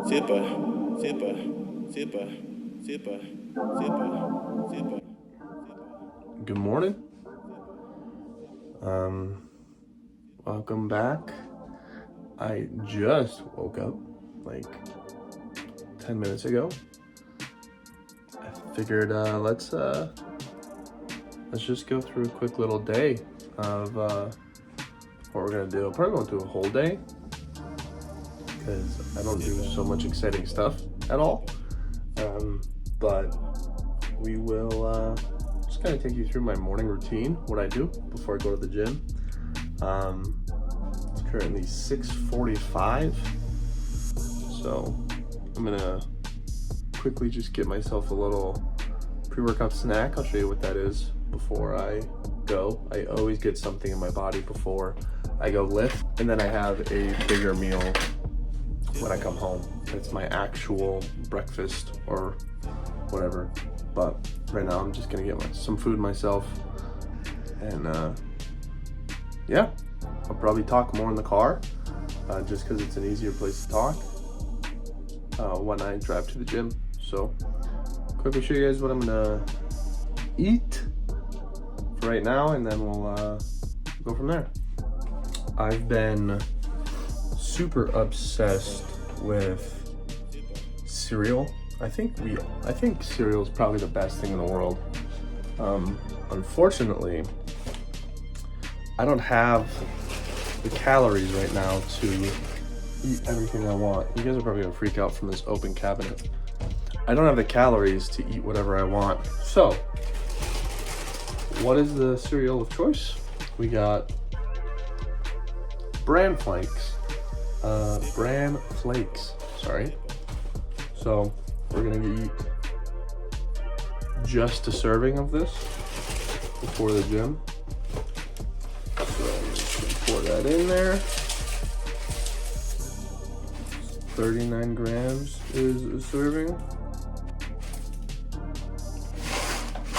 Super, super, super, super, super, super. Good morning. Welcome back. I just woke up like 10 minutes ago. I figured let's just go through a quick little day of what we're gonna do. I'm probably gonna do a whole day because I don't do so much exciting stuff at all. But we will just kind of take you through my morning routine, what I do before I go to the gym. It's currently 6:45, so I'm gonna quickly just get myself a little pre-workout snack. I'll show you what that is before I go. I always get something in my body before I go lift, and then I have a bigger meal when I come home. It's my actual breakfast or whatever, but right now I'm just gonna get some food myself, and yeah, I'll probably talk more in the car, just because it's an easier place to talk when I drive to the gym. So quickly show you guys what I'm gonna eat for right now, and then we'll go from there. I've been super obsessed with cereal. I think cereal is probably the best thing in the world. Unfortunately, I don't have the calories right now to eat everything I want. You guys are probably gonna freak out from this open cabinet. I don't have the calories to eat whatever I want. So, what is the cereal of choice? We got bran flakes. Sorry. So, we're gonna eat just a serving of this before the gym. So I'm just gonna pour that in there. 39 grams is a serving.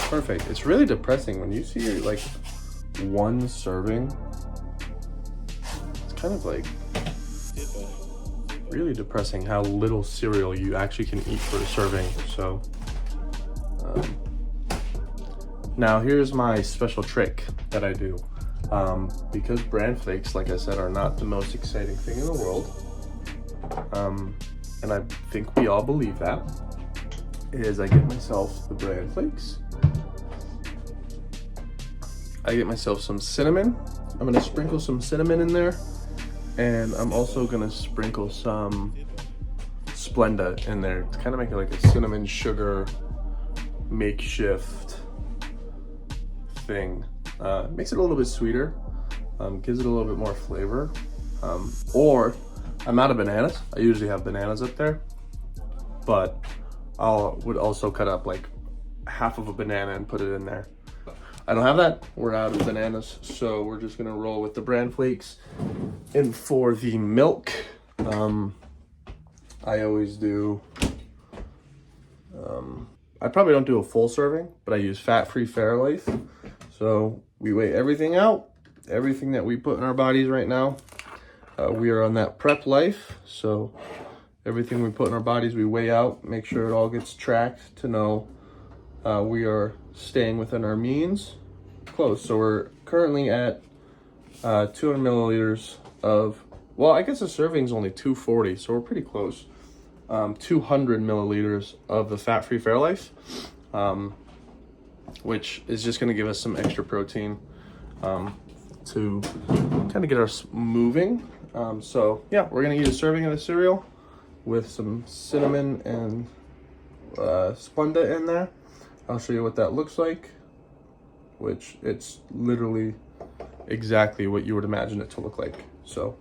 Perfect. It's really depressing when you see like one serving. It's kind of like really depressing how little cereal you actually can eat for a serving. So now here's my special trick that I do. Because bran flakes, like I said, are not the most exciting thing in the world, and I think we all believe that, is I get myself the bran flakes. I get myself some cinnamon. I'm gonna sprinkle some cinnamon in there, and I'm also gonna sprinkle some Splenda in there to kind of make it like a cinnamon sugar makeshift thing. Makes it a little bit sweeter, gives it a little bit more flavor. Or I'm out of bananas. I usually have bananas up there, but would also cut up like half of a banana and put it in there. I don't have that. We're out of bananas, so we're just gonna roll with the bran flakes. And for the milk, I always do. I probably don't do a full serving, but I use fat-free Fairlife. So we weigh everything out, everything that we put in our bodies right now. We are on that prep life, so everything we put in our bodies, we weigh out, make sure it all gets tracked to know we are staying within our means. Close. So we're currently at 200 milliliters of, well, I guess the serving is only 240, so we're pretty close. 200 milliliters of the fat-free Fairlife, which is just going to give us some extra protein to kind of get us moving. So yeah, we're going to eat a serving of the cereal with some cinnamon and Splenda in there. I'll show you what that looks like, which it's literally exactly what you would imagine it to look like. So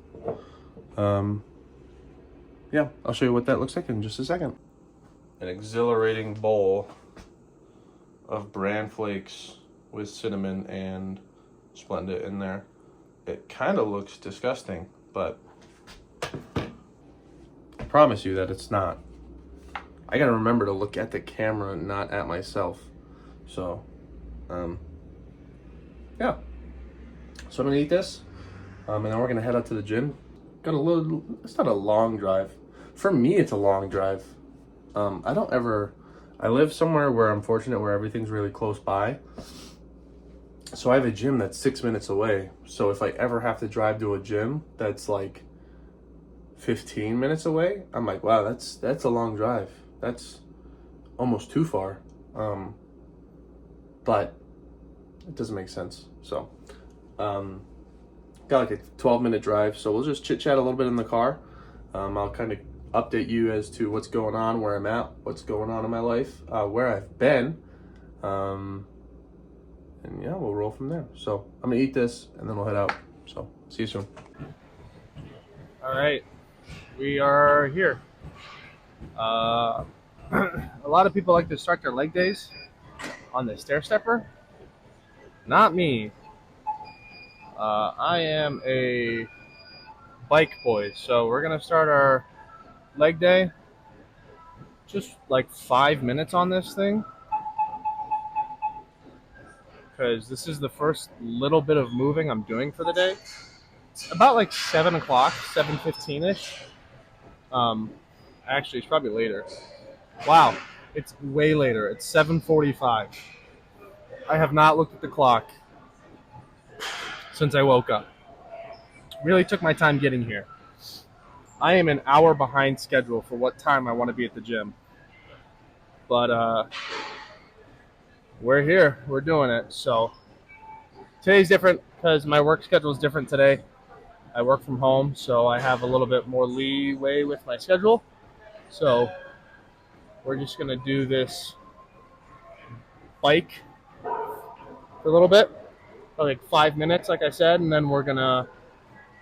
yeah, I'll show you what that looks like in just a second. An exhilarating bowl of bran flakes with cinnamon and Splenda in there. It kind of looks disgusting, but I promise you that it's not. I gotta remember to look at the camera, not at myself. So, yeah. So I'm gonna eat this, and then we're gonna head out to the gym. Got a little, it's not a long drive, For me, it's a long drive. I live somewhere where I'm fortunate where everything's really close by. So I have a gym that's 6 minutes away. So if I ever have to drive to a gym that's like 15 minutes away, I'm like, wow, that's a long drive. That's almost too far. But it doesn't make sense. So, got like a 12-minute drive. So we'll just chit chat a little bit in the car. I'll kind of update you as to what's going on, where I'm at, what's going on in my life, where I've been. And yeah, we'll roll from there. So I'm gonna eat this and then we'll head out. So see you soon. All right, we are here. A lot of people like to start their leg days on the stair stepper. Not me. I am a bike boy, so we're gonna start our leg day just like 5 minutes on this thing, because this is the first little bit of moving I'm doing for the day. It's about like 7 o'clock, 7:15ish. Actually, it's probably later. Wow, it's way later. It's 7:45. I have not looked at the clock since I woke up. Really took my time getting here. I am an hour behind schedule for what time I want to be at the gym. But we're here. We're doing it. So today's different because my work schedule is different today. I work from home, so I have a little bit more leeway with my schedule. So we're just going to do this bike for a little bit, for like 5 minutes, like I said, and then we're going to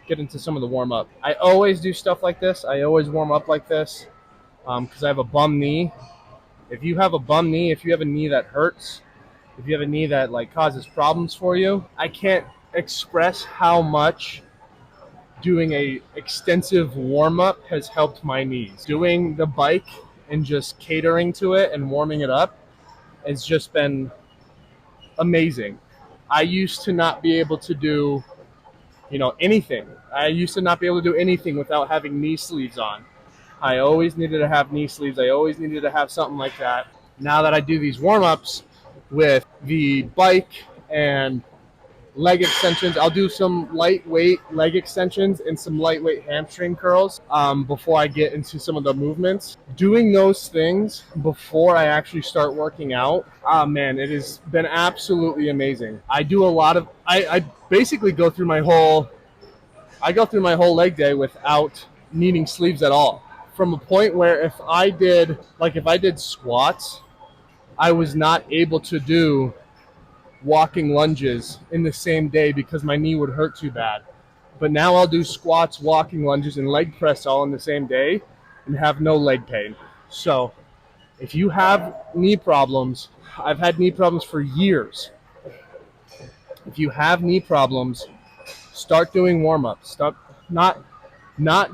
get into some of the warm-up. I always do stuff like this. I always warm up like this because I have a bum knee. If you have a bum knee, if you have a knee that hurts, if you have a knee that like causes problems for you, I can't express how much doing a extensive warm-up has helped my knees. Doing the bike and just catering to it and warming it up has just been amazing. I used to not be able to do, anything. I used to not be able to do anything without having knee sleeves on. I always needed to have knee sleeves. I always needed to have something like that. Now that I do these warm-ups with the bike and leg extensions, I'll do some lightweight leg extensions and some lightweight hamstring curls before I get into some of the movements. Doing those things before I actually start working out, man, it has been absolutely amazing. I do a lot of, I basically go through my whole leg day without needing sleeves at all. From a point where if I did squats, I was not able to do walking lunges in the same day because my knee would hurt too bad. But now I'll do squats, walking lunges, and leg press all in the same day and have no leg pain. So if you have knee problems, I've had knee problems for years. If you have knee problems, start doing warm-ups. Start not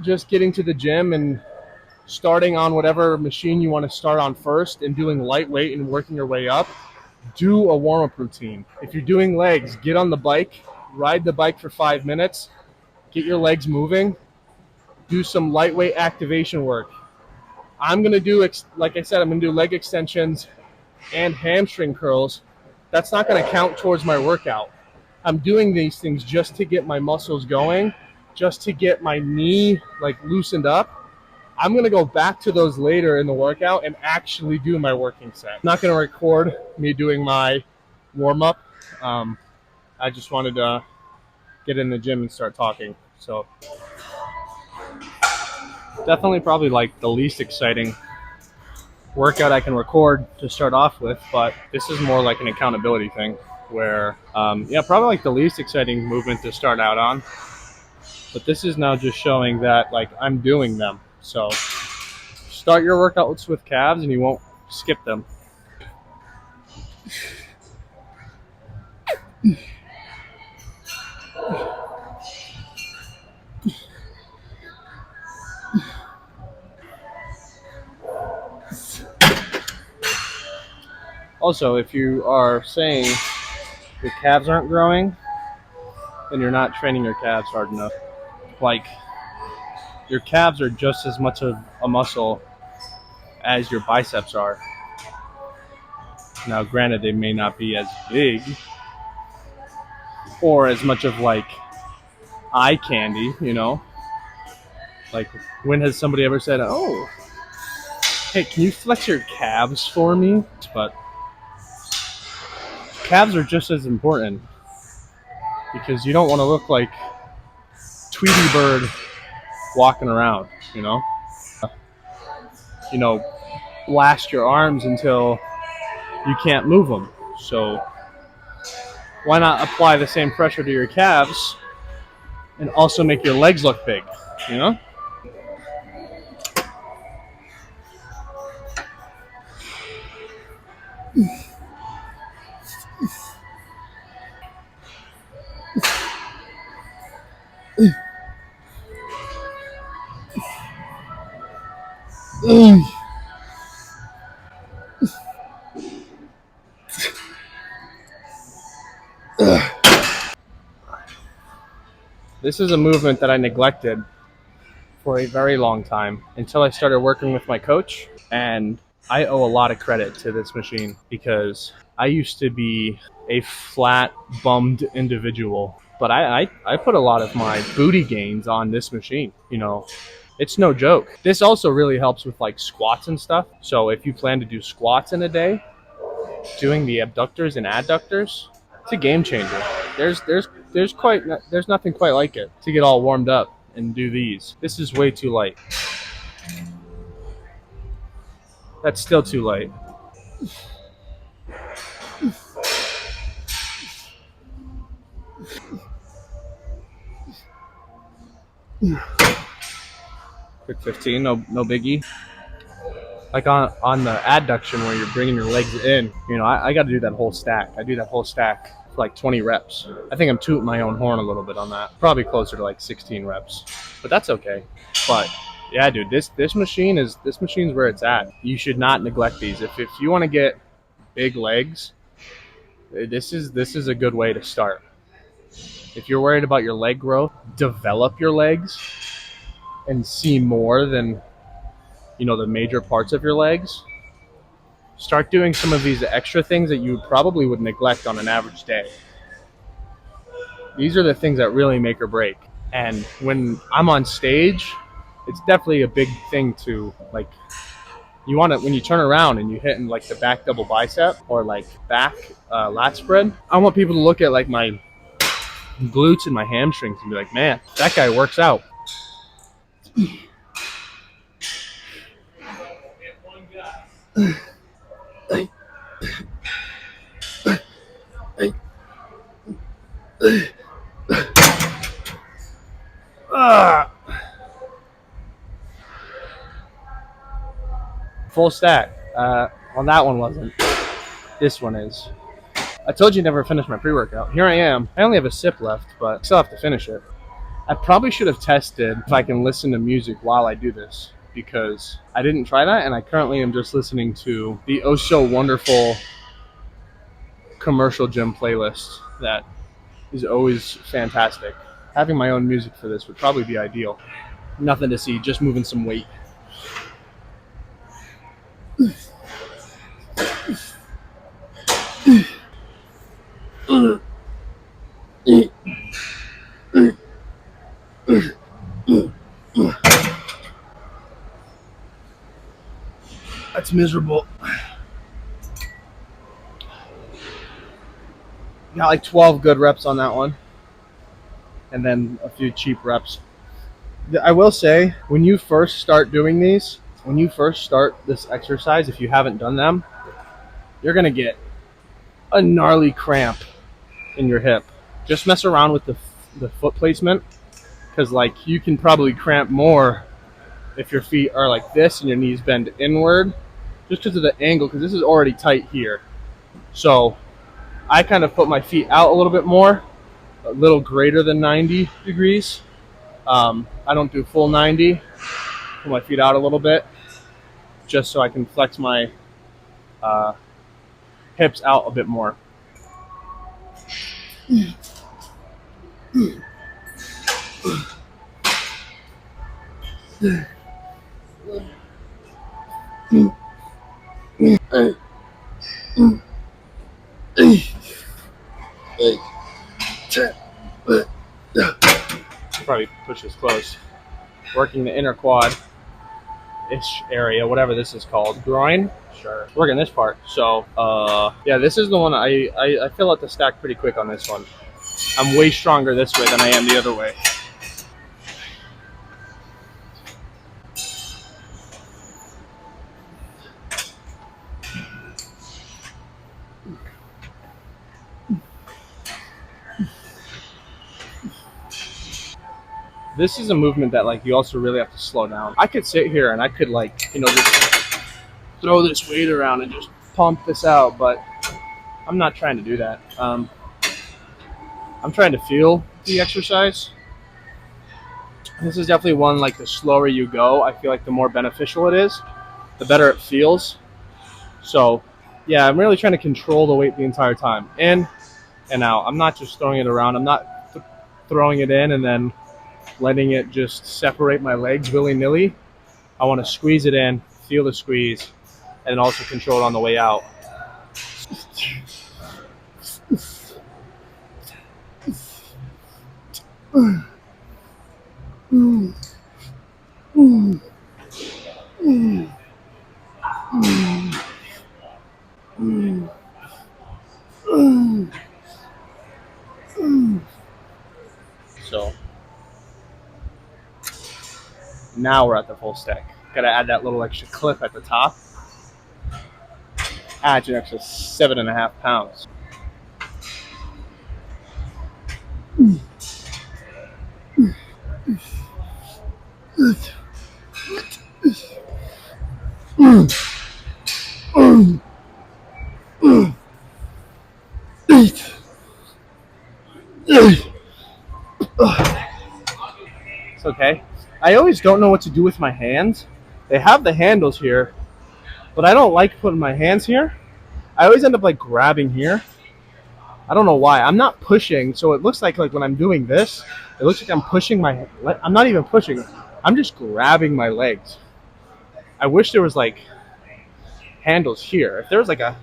just getting to the gym and starting on whatever machine you want to start on first and doing lightweight and working your way up. Do a warm-up routine. If you're doing legs, get on the bike, ride the bike for 5 minutes, get your legs moving, do some lightweight activation work. I'm going to do, like I said, I'm going to do leg extensions and hamstring curls. That's not going to count towards my workout. I'm doing these things just to get my muscles going, just to get my knee loosened up. I'm going to go back to those later in the workout and actually do my working set. I'm not going to record me doing my warm-up. I just wanted to get in the gym and start talking. So definitely probably the least exciting workout I can record to start off with, but this is more like an accountability thing where, probably the least exciting movement to start out on. But this is now just showing that I'm doing them. So start your workouts with calves and you won't skip them. Also, if you are saying your calves aren't growing, then you're not training your calves hard enough. your calves are just as much of a muscle as your biceps are. Now, granted, they may not be as big or as much of like eye candy, you know. Like, when has somebody ever said, "Oh, hey, can you flex your calves for me?" But calves are just as important because you don't want to look like Tweety Bird walking around, you know. You know, blast your arms until you can't move them. So why not apply the same pressure to your calves and also make your legs look big, you know? This is a movement that I neglected for a very long time until I started working with my coach. And I owe a lot of credit to this machine because I used to be a flat, bummed individual. But I put a lot of my booty gains on this machine, you know. It's no joke. This also really helps with like squats and stuff. So if you plan to do squats in a day, doing the abductors and adductors, it's a game changer. There's nothing quite like it to get all warmed up and do these. This is way too light. That's still too light. Quick 15, no biggie. Like on the adduction where you're bringing your legs in, you know, I got to do that whole stack. I do that whole stack for like 20 reps. I think I'm tooting my own horn a little bit on that. Probably closer to like 16 reps, but that's okay. But yeah, dude, this machine's where it's at. You should not neglect these. If you want to get big legs, this is a good way to start. If you're worried about your leg growth, develop your legs and see more than, you know, the major parts of your legs. Start doing some of these extra things that you probably would neglect on an average day. These are the things that really make or break. And when I'm on stage, it's definitely a big thing to like. You want to, when you turn around and you hit in like the back double bicep or like back lat spread, I want people to look at like my glutes and my hamstrings and be like, man, that guy works out. Full stack. Well, that one wasn't. This one is. I told you never finish my pre-workout. Here I am. I only have a sip left, but I still have to finish it. I probably should have tested if I can listen to music while I do this because I didn't try that, and I currently am just listening to the oh so wonderful commercial gym playlist that is always fantastic. Having my own music for this would probably be ideal. Nothing to see, just moving some weight. That's miserable. Got like 12 good reps on that one. And then a few cheap reps. I will say, when you first start doing these, when you first start this exercise, if you haven't done them, you're going to get a gnarly cramp in your hip. Just mess around with the foot placement because like you can probably cramp more if your feet are like this and your knees bend inward just because of the angle, because this is already tight here. So I kind of put my feet out a little bit more, a little greater than 90 degrees. I don't do full 90. Put my feet out a little bit just so I can flex my hips out a bit more. Probably push this close. Working the inner quad ish area, whatever this is called, groin. Sure. Working this part. So, yeah, this is the one I fill out the stack pretty quick on this one. I'm way stronger this way than I am the other way. This is a movement that like you also really have to slow down. I could sit here and I could like, you know, just throw this weight around and just pump this out, but I'm not trying to do that. I'm trying to feel the exercise. This is definitely one like the slower you go, I feel like the more beneficial it is, the better it feels. So yeah, I'm really trying to control the weight the entire time, in and out. I'm not just throwing it around. I'm not throwing it in and then letting it just separate my legs willy-nilly. I want to squeeze it in, feel the squeeze, and also control it on the way out. So now we're at the full stack. Gotta add that little extra clip at the top. Adds an extra 7.5 pounds. It's okay. I always don't know what to do with my hands. They have the handles here, but I don't like putting my hands here. I always end up like grabbing here. I don't know why. I'm not pushing, so it looks like when I'm doing this, it looks like I'm pushing my. I'm not even pushing. I'm just grabbing my legs. I wish there was like handles here. If there was like a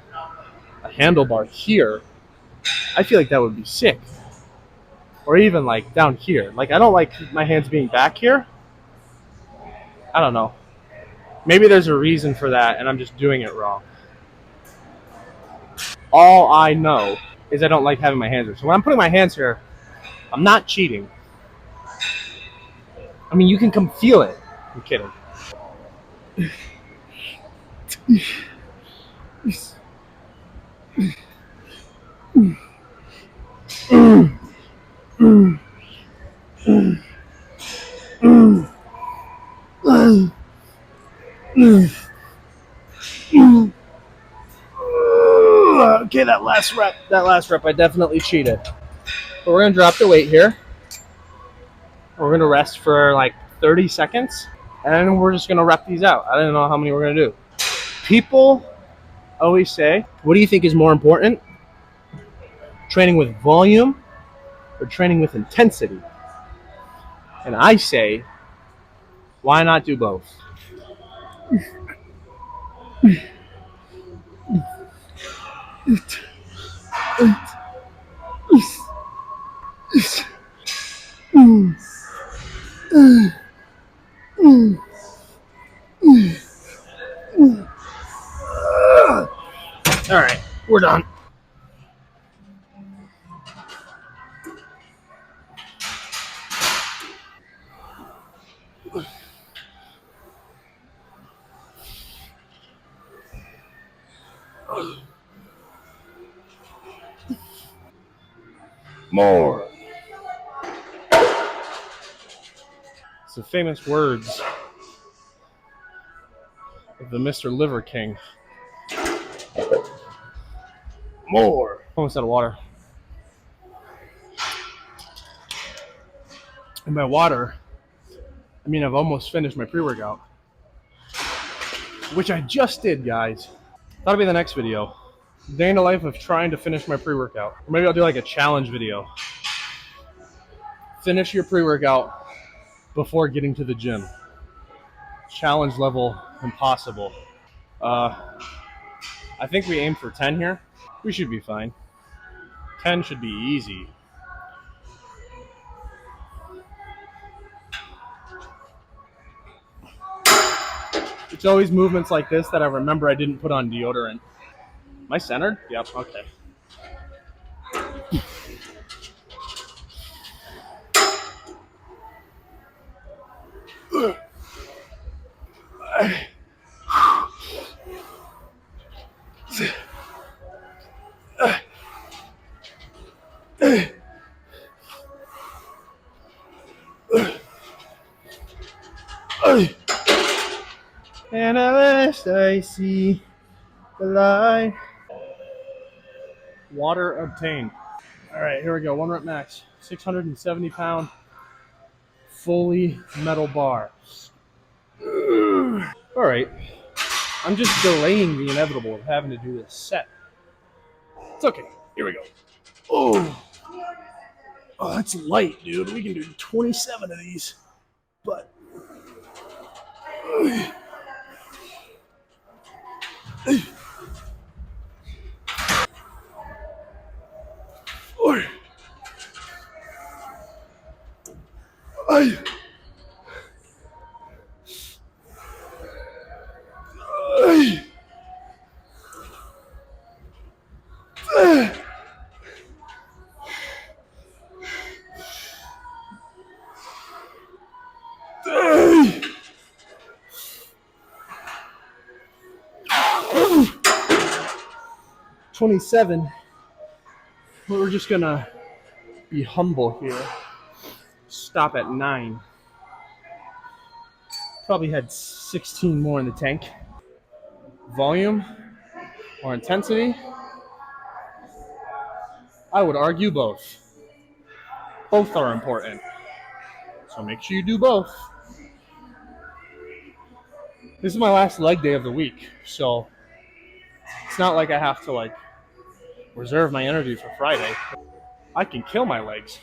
handlebar here, I feel like that would be sick. Or even like down here. Like I don't like my hands being back here. I don't know. Maybe there's a reason for that, and I'm just doing it wrong. All I know is I don't like having my hands here. So when I'm putting my hands here, I'm not cheating. I mean, you can come feel it. I'm kidding. Okay, that last rep, I definitely cheated. But we're gonna drop the weight here. We're gonna rest for like 30 seconds, and we're just gonna rep these out. I don't know how many we're gonna do. People always say, what do you think is more important? Training with volume or training with intensity? And I say, why not do both? All right, we're done. More. It's the famous words of the Mr. Liver King. More. Almost out of water. And by water, I mean I've almost finished my pre-workout. Which I just did, guys. That'll be the next video. Day in the life of trying to finish my pre-workout. Or maybe I'll do like a challenge video. Finish your pre-workout before getting to the gym. challenge level impossible. I think we aim for 10 here. We should be fine. 10 should be easy. It's always movements like this that I remember I didn't put on deodorant. Am I centered? Yep, okay. And at last I see the light. Water obtained. All right, here we go. 1 rep max. 670 pound fully metal bar. All right. I'm just delaying the inevitable of having to do this set. It's okay. Here we go. Oh, that's light, dude. We can do 27 of these. But $27. We're just gonna be humble here. Stop at 9. Probably had 16 more in the tank. Volume or intensity? I would argue both. Both are important. So make sure you do both. This is my last leg day of the week, so it's not like I have to reserve my energy for Friday. I can kill my legs,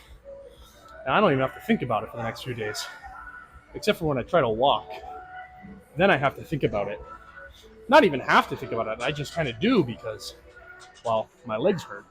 and I don't even have to think about it for the next few days, except for when I try to walk. Then I have to think about it. Not even have to think about it, I just kind of do because, well, my legs hurt.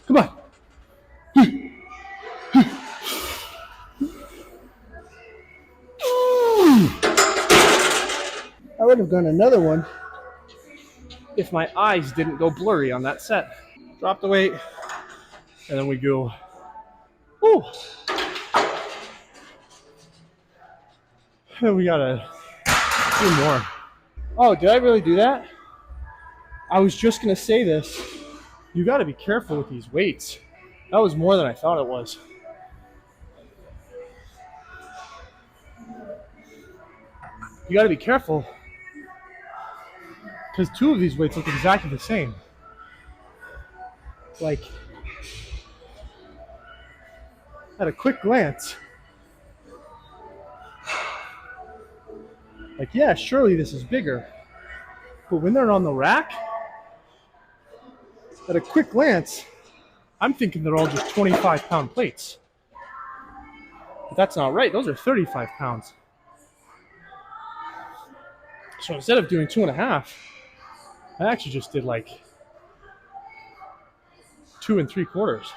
Come on. I would have done another one if my eyes didn't go blurry on that set. Drop the weight, and then we go. Woo! And we gotta do more. Oh, did I really do that? I was just gonna say this. You gotta be careful with these weights. That was more than I thought it was. You gotta be careful, because 2 of these weights look exactly the same. Like, at a quick glance, like, yeah, surely this is bigger. But when they're on the rack, at a quick glance, I'm thinking they're all just 25-pound plates. But that's not right. Those are 35 pounds. So instead of doing 2.5, I actually just did 2 3/4.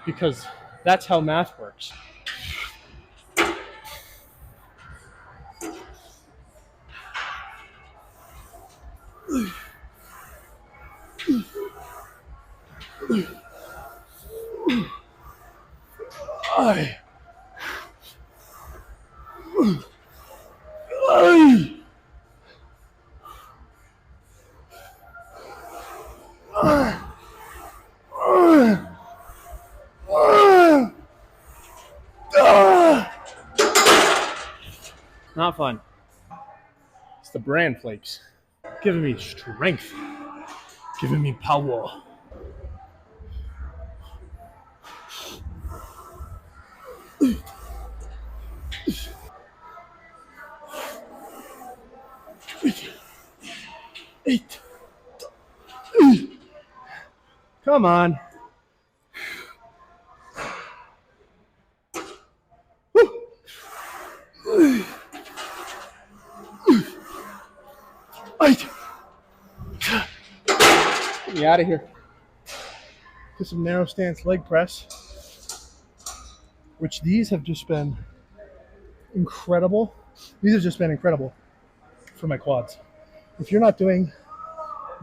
Because that's how math works. Not fun. It's the bran flakes giving me strength. Giving me power. Eight. Come on. Eight. Get me out of here. Do some narrow stance leg press, which these have just been incredible. These have just been incredible for my quads. If you're not doing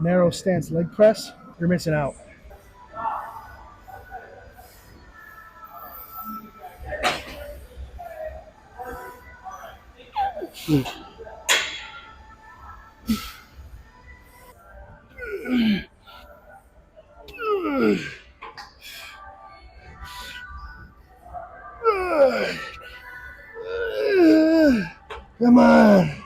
narrow stance leg press, you're missing out. Come on.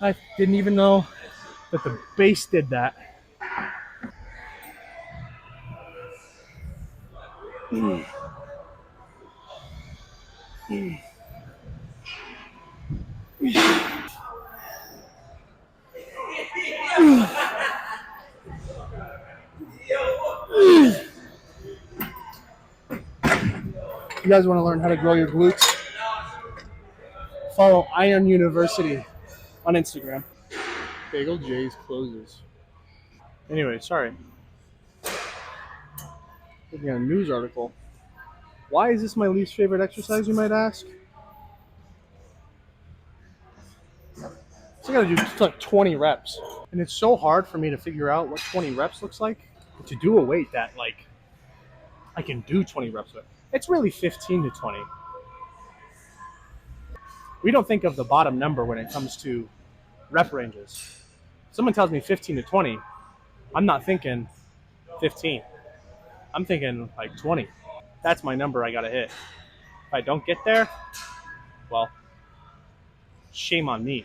I didn't even know that the base did that. You guys want to learn how to grow your glutes? Follow Iron University on Instagram. Bagel J's closes. Anyway, sorry. Looking at a news article. Why is this my least favorite exercise, you might ask? So I gotta do like 20 reps. And it's so hard for me to figure out what 20 reps looks like. But to do a weight that like I can do 20 reps with. It's really 15 to 20. We don't think of the bottom number when it comes to rep ranges. Someone tells me 15 to 20, I'm not thinking 15. I'm thinking like 20. That's my number I gotta hit. If I don't get there, well, shame on me.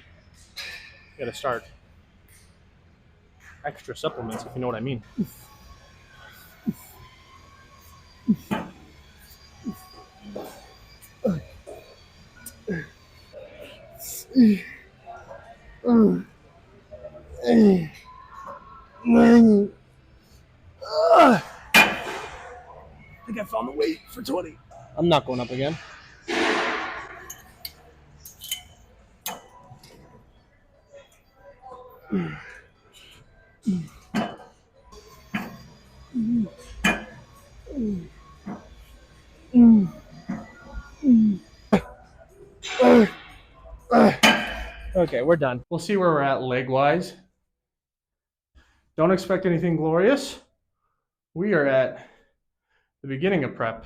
I gotta start extra supplements, if you know what I mean. I think I found the weight for 20. I'm not going up again. Okay, we're done. We'll see where we're at leg-wise. Don't expect anything glorious. We are at the beginning of prep.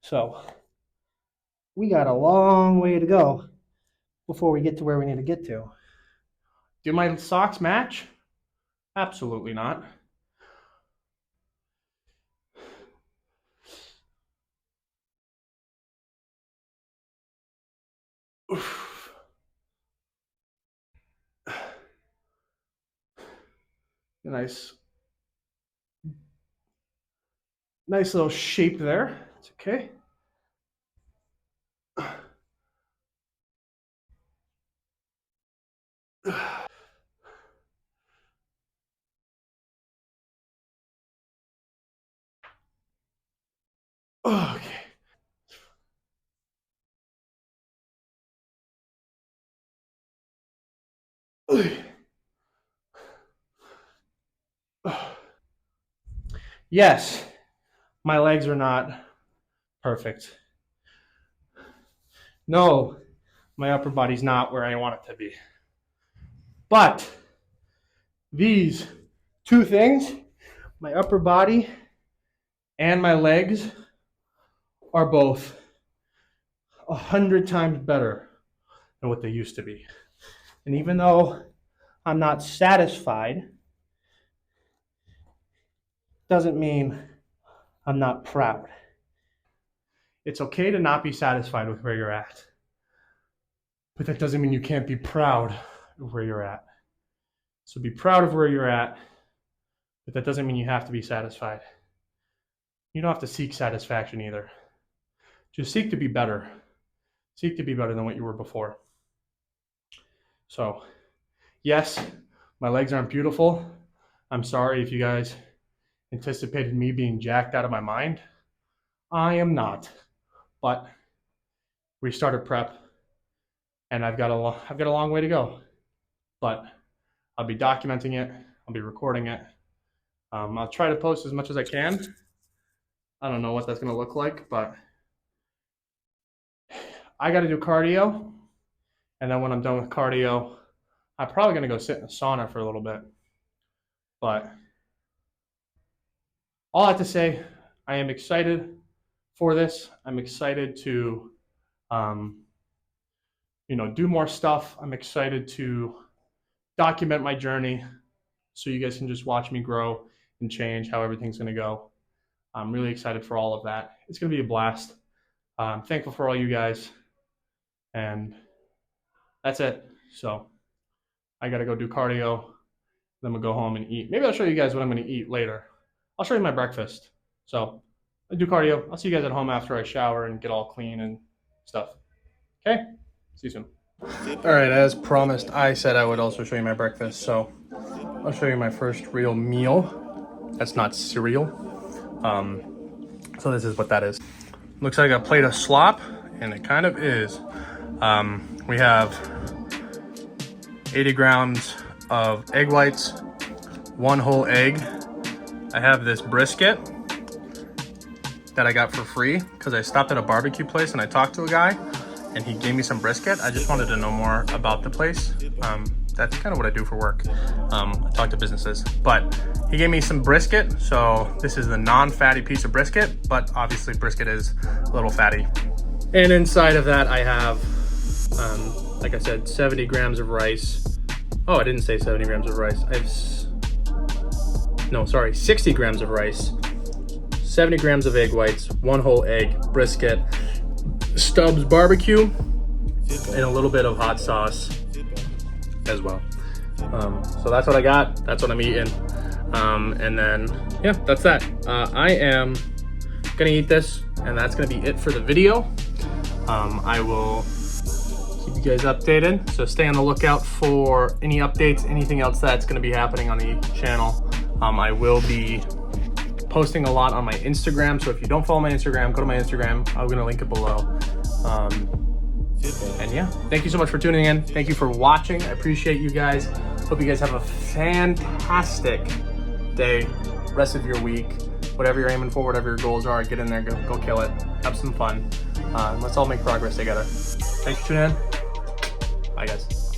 So we got a long way to go before we get to where we need to get to. Do my socks match? Absolutely not. Nice little shape there. It's okay. Yes, my legs are not perfect. No, my upper body's not where I want it to be. But these two things, my upper body and my legs, are both 100 times better than what they used to be. And even though I'm not satisfied, doesn't mean I'm not proud. It's okay to not be satisfied with where you're at, but that doesn't mean you can't be proud of where you're at. So be proud of where you're at, but that doesn't mean you have to be satisfied. You don't have to seek satisfaction either. Just seek to be better. Seek to be better than what you were before. So, yes, my legs aren't beautiful. I'm sorry if you guys anticipated me being jacked out of my mind. I am not. But we started prep, and I've got a long way to go. But I'll be documenting it. I'll be recording it. I'll try to post as much as I can. I don't know what that's going to look like, but I got to do cardio. And then when I'm done with cardio, I'm probably going to go sit in a sauna for a little bit. But all I have to say, I am excited for this. I'm excited to, do more stuff. I'm excited to document my journey so you guys can just watch me grow and change how everything's going to go. I'm really excited for all of that. It's going to be a blast. I'm thankful for all you guys. And that's it. So I got to go do cardio. Then we'll go home and eat. Maybe I'll show you guys what I'm going to eat later. I'll show you my breakfast. So I do cardio. I'll see you guys at home after I shower and get all clean and stuff. Okay? See you soon. All right, as promised, I said I would also show you my breakfast. So I'll show you my first real meal. That's not cereal. So this is what that is. Looks like a plate of slop, and it kind of is. We have 80 grams of egg whites, 1 whole egg. I have this brisket that I got for free because I stopped at a barbecue place and I talked to a guy and he gave me some brisket. I just wanted to know more about the place. That's kind of what I do for work. I talk to businesses, but he gave me some brisket. So this is the non-fatty piece of brisket, but obviously brisket is a little fatty. And inside of that, I have, like I said, 70 grams of rice. Oh, I didn't say 70 grams of rice. 60 grams of rice, 70 grams of egg whites, 1 whole egg, brisket, Stubbs barbecue, and a little bit of hot sauce as well. So that's what I got. That's what I'm eating. And then, yeah, that's that. I am gonna eat this, and that's gonna be it for the video. I will keep you guys updated. So stay on the lookout for any updates, anything else that's gonna be happening on the channel. I will be posting a lot on my Instagram. So if you don't follow my Instagram, go to my Instagram. I'm gonna link it below. And yeah, thank you so much for tuning in. Thank you for watching. I appreciate you guys. Hope you guys have a fantastic day, rest of your week. Whatever you're aiming for, whatever your goals are, get in there, go kill it. Have some fun. Let's all make progress together. Thanks for tuning in. Bye guys.